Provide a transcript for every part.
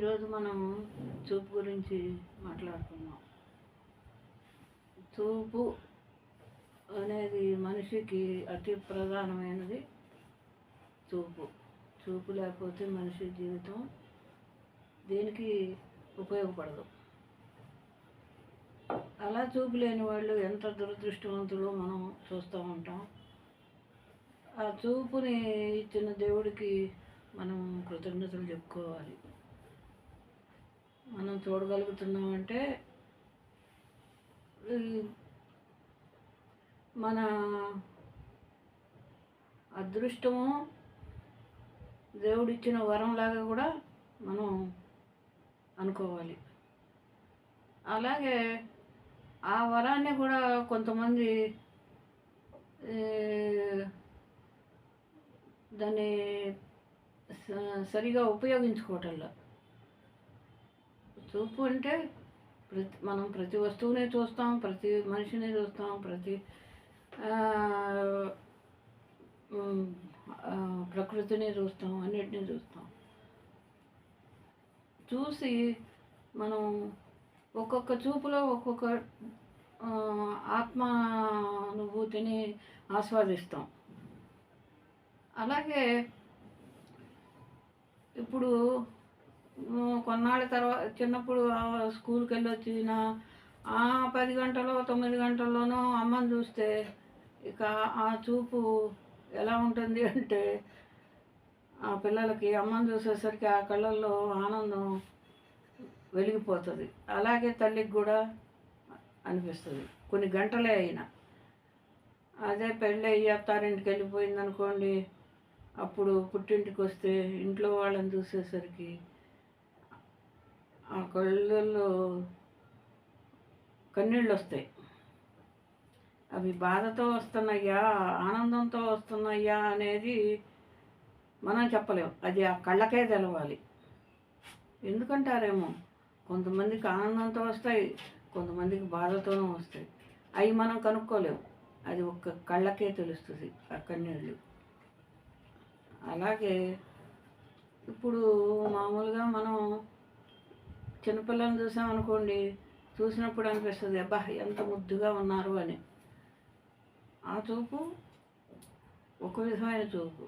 ఈరోజు మనం చూపు గురించి మాట్లాడుకుందాం. చూపు అనేది మనిషికి అతి ప్రధానమైనది. చూపు లేకపోతే మనిషి జీవితం దేనికి ఉపయోగపడదు. అలా చూపు లేని వాళ్ళు ఎంత దురదృష్టవంతులో మనం చూస్తూ ఉంటాం. ఆ చూపుని ఇచ్చిన దేవుడికి మనం కృతజ్ఞతలు చెప్పుకోవాలి. మనం చూడగలుగుతున్నామంటే మన అదృష్టము, దేవుడిచ్చిన వరంలాగా కూడా మనం అనుకోవాలి. అలాగే ఆ వరాన్ని కూడా కొంతమంది దాన్ని సరిగా ఉపయోగించుకోవటంలో. చూపు అంటే మనం ప్రతి వస్తువుని చూస్తాం, ప్రతి మనిషిని చూస్తాం, ప్రతి ప్రకృతిని చూస్తాం, అన్నిటినీ చూస్తాం. చూసి మనం ఒక్కొక్క చూపులో ఒక్కొక్క ఆత్మానుభూతిని ఆస్వాదిస్తాం. అలాగే ఇప్పుడు కొన్నాళ్ళ తర్వాత చిన్నప్పుడు స్కూల్కి వెళ్ళి వచ్చిన 10 గంటలో 9 గంటల్లోనూ అమ్మని చూస్తే ఇక ఆ చూపు ఎలా ఉంటుంది అంటే, ఆ పిల్లలకి అమ్మని చూసేసరికి ఆ కళ్ళల్లో ఆనందం వెలిగిపోతుంది. అలాగే తల్లికి కూడా అనిపిస్తుంది కొన్ని గంటలే అయినా. అదే పెళ్ళి అయ్యి అత్తారింటికి వెళ్ళిపోయింది అనుకోండి, అప్పుడు పుట్టింటికి వస్తే ఇంట్లో వాళ్ళని చూసేసరికి ఆ కళ్ళల్లో కన్నీళ్ళు వస్తాయి. అవి బాధతో వస్తున్నాయా, ఆనందంతో వస్తున్నాయా అనేది మనం చెప్పలేం. అది ఆ కళ్ళకే తెలవాలి. ఎందుకంటారేమో, కొంతమందికి ఆనందంతో వస్తాయి, కొంతమందికి బాధతోనూ వస్తాయి. అవి మనం కనుక్కోలేము. అది ఒక్క కళ్ళకే తెలుస్తుంది ఆ కన్నీళ్ళు. అలాగే ఇప్పుడు మామూలుగా మనం చిన్నపిల్లల్ని చూసామనుకోండి, చూసినప్పుడు అనిపిస్తుంది అబ్బా ఎంత ముద్దుగా ఉన్నారు అని. ఆ చూపు ఒక విధమైన చూపు.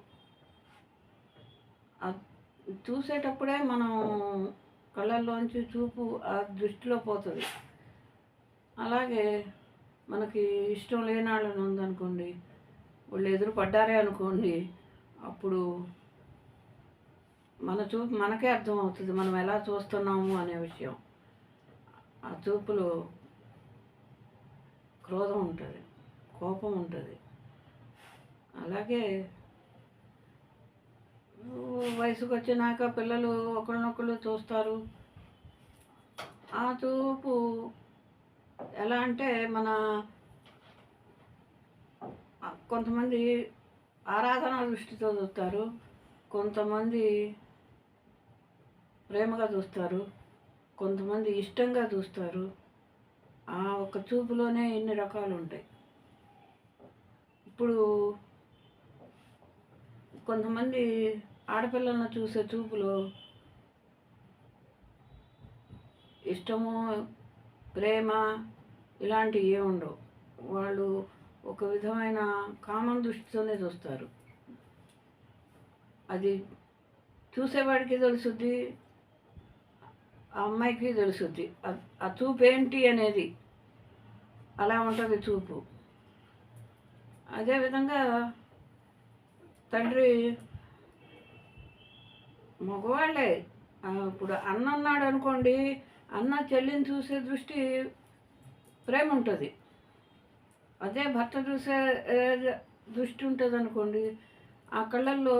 చూసేటప్పుడే మనం కళ్ళల్లోంచి చూపు ఆ దృష్టిలో పోతుంది. అలాగే మనకి ఇష్టం లేని వాళ్ళని ఉందనుకోండి, వాళ్ళు ఎదురు పడ్డారే అనుకోండి, అప్పుడు మన చూపు మనకే అర్థమవుతుంది మనం ఎలా చూస్తున్నాము అనే విషయం. ఆ చూపులో క్రోధం ఉంటుంది, కోపం ఉంటుంది. అలాగే వయసుకు వచ్చినాక పిల్లలు ఒకరినొకరు చూస్తారు. ఆ చూపు ఎలా అంటే, కొంతమంది ఆరాధన దృష్టితో చూస్తారు, కొంతమంది ప్రేమగా చూస్తారు, కొంతమంది ఇష్టంగా చూస్తారు. ఆ ఒక్క చూపులోనే ఎన్ని రకాలు ఉంటాయి. ఇప్పుడు కొంతమంది ఆడపిల్లలను చూసే చూపులో ఇష్టము, ప్రేమ ఇలాంటివి ఏమి ఉండవు. వాళ్ళు ఒక విధమైన కామన్ దృష్టితోనే చూస్తారు. అది చూసేవాడికి తెలుసుద్ది, ఆ అమ్మాయికి తెలుసుద్ది ఆ చూపు ఏంటి అనేది. అలా ఉంటుంది చూపు. అదేవిధంగా తండ్రి మగవాళ్ళే ఇప్పుడు అన్న ఉన్నాడు అనుకోండి, అన్న చెల్లిని చూసే దృష్టి ప్రేమ ఉంటుంది. అదే భర్త చూసే దృష్టి ఉంటుంది అనుకోండి, ఆ కళ్ళల్లో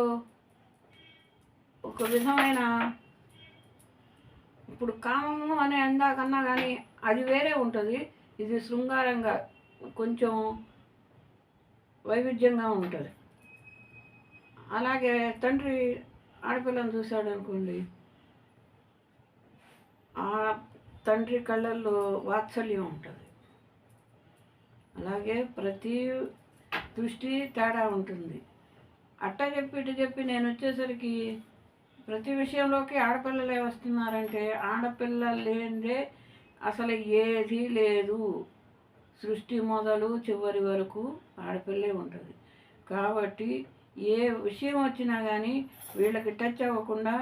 ఒక విధమైన, ఇప్పుడు కామము అనే అందాకన్నా కానీ అది వేరే ఉంటుంది, ఇది శృంగారంగా కొంచెం వైవిధ్యంగా ఉంటుంది. అలాగే తండ్రి ఆడపిల్లని చూశాడు అనుకోండి, ఆ తండ్రి కళ్ళల్లో వాత్సల్యం ఉంటుంది. అలాగే ప్రతి దృష్టి తేడా ఉంటుంది. అట్ట చెప్పి ఇటు చెప్పి నేను వచ్చేసరికి ప్రతి విషయంలోకి ఆడపిల్లలే వస్తున్నారంటే ఆడపిల్లలు లేనిదే అసలు ఏదీ లేదు. సృష్టి మొదలు చివరి వరకు ఆడపిల్లే ఉంటుంది. కాబట్టి ఏ విషయం వచ్చినా కానీ వీళ్ళకి టచ్ అవ్వకుండా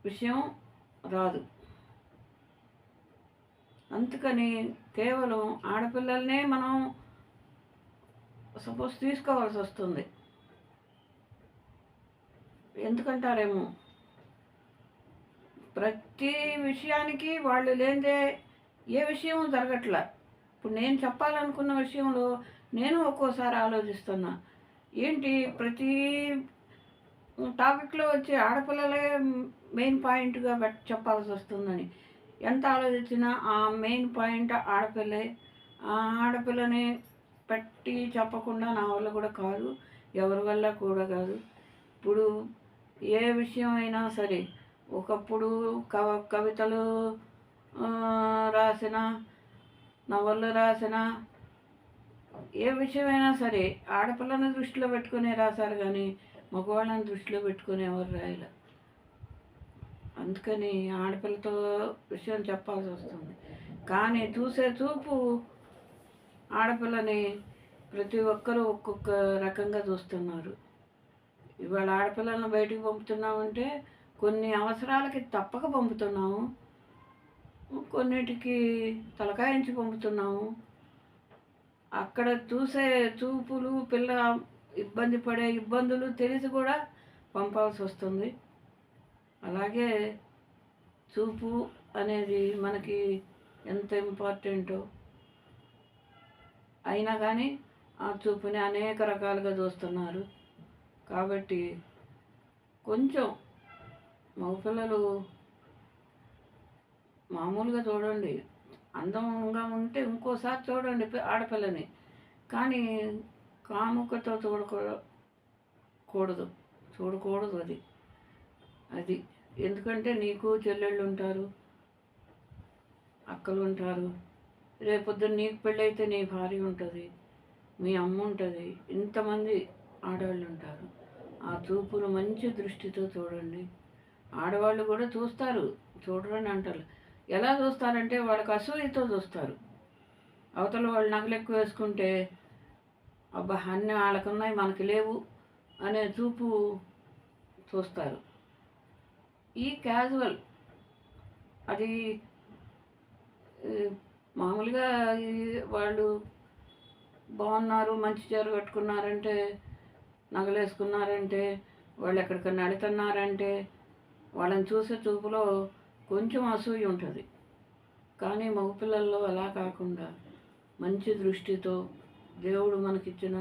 విషయం రాదు. అందుకని కేవలం ఆడపిల్లలనే మనం సపోజ్ తీసుకోవాల్సి వస్తుంది. ఎందుకంటారేమో ప్రతి విషయానికి వాళ్ళు లేనిదే ఏ విషయం జరగట్లా. ఇప్పుడు నేను చెప్పాలనుకున్న విషయంలో నేను ఒక్కోసారి ఆలోచిస్తున్నా, ఏంటి ప్రతి టాపిక్లో వచ్చి ఆడపిల్లలే మెయిన్ పాయింట్గా చెప్పాల్సి వస్తుందని. ఎంత ఆలోచించినా ఆ మెయిన్ పాయింట్ ఆడపిల్లే. ఆ ఆడపిల్లని పెట్టి చెప్పకుండా నా వల్ల కూడా కాదు, ఎవరి వల్ల కూడా కాదు. ఇప్పుడు ఏ విషయం అయినా సరే, ఒకప్పుడు కవితలు రాసిన, నవళ్ళు రాసిన, ఏ విషయమైనా సరే ఆడపిల్లని దృష్టిలో పెట్టుకునే రాశారు కానీ మగవాళ్ళని దృష్టిలో పెట్టుకుని ఎవరు రాయలే. అందుకని ఆడపిల్లతో విషయం చెప్పాల్సి వస్తుంది. కానీ చూసే చూపు ఆడపిల్లని ప్రతి ఒక్కరూ ఒక్కొక్క రకంగా చూస్తున్నారు. ఇవాళ ఆడపిల్లలను బయటికి పంపుతున్నామంటే కొన్ని అవసరాలకి తప్పక పంపుతున్నాము, కొన్నిటికి తలకాయించి పంపుతున్నాము. అక్కడ చూసే చూపులు, పిల్ల ఇబ్బంది పడే ఇబ్బందులు తెలిసి కూడా పంపాల్సి వస్తుంది. అలాగే చూపు అనేది మనకి ఎంత ఇంపార్టెంటో అయినా కానీ ఆ చూపుని అనేక రకాలుగా చూస్తున్నారు. కాబట్టి కొంచెం మగపిల్లలు మామూలుగా చూడండి, అందంగా ఉంటే ఇంకోసారి చూడండి ఆడపిల్లని, కానీ కాముకతో చూడకూడదు అది. ఎందుకంటే నీకు చెల్లెళ్ళు ఉంటారు, అక్కలు ఉంటారు, రేపొద్దున నీకు పెళ్ళైతే నీ భార్య ఉంటుంది, మీ అమ్మ ఉంటుంది, ఇంతమంది ఆడవాళ్ళు ఉంటారు. ఆ చూపును మంచి దృష్టితో చూడండి. ఆడవాళ్ళు కూడా చూస్తారు, చూడరని అంటారు. ఎలా చూస్తారంటే వాళ్ళకి అసూయతో చూస్తారు. అవతల వాళ్ళు నగలు ఎక్కువ వేసుకుంటే అబ్బా అన్నీ వాళ్ళకున్నాయి మనకి లేవు అనే చూపు చూస్తారు. ఈ క్యాజువల్ అది మామూలుగా వాళ్ళు బాగున్నారు, మంచి చీర కట్టుకున్నారంటే, నగలు వేసుకున్నారంటే, వాళ్ళు ఎక్కడికన్నా వెళుతున్నారంటే వాళ్ళని చూసే చూపులో కొంచెం అసూయ ఉంటుంది. కానీ మగపిల్లల్లో అలా కాకుండా మంచి దృష్టితో దేవుడు మనకిచ్చిన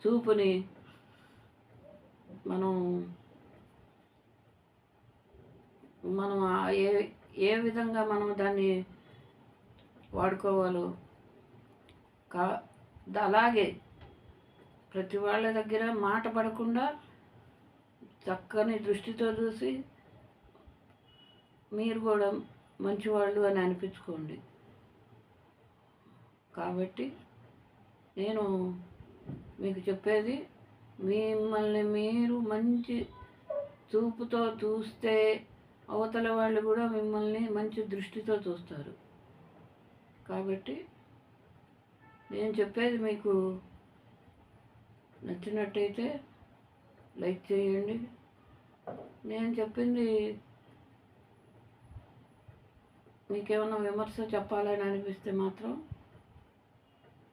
చూపుని మనం మనం ఏ విధంగా మనం దాన్ని వాడుకోవాలో అలాగే ప్రతి వాళ్ళ దగ్గర మాట పడకుండా చక్కని దృష్టితో చూసి మీరు కూడా మంచివాళ్ళు అని అనిపించుకోండి. కాబట్టి నేను మీకు చెప్పేది, మిమ్మల్ని మీరు మంచి చూపుతో చూస్తే అవతల వాళ్ళు కూడా మిమ్మల్ని మంచి దృష్టితో చూస్తారు. కాబట్టి నేను చెప్పేది మీకు నచ్చినట్టయితే లైక్ చేయండి. నేను చెప్పింది మీకేమైనా విమర్శ చెప్పాలని అనిపిస్తే మాత్రం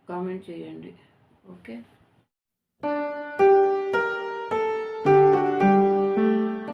కామెంట్ చేయండి. ఓకే.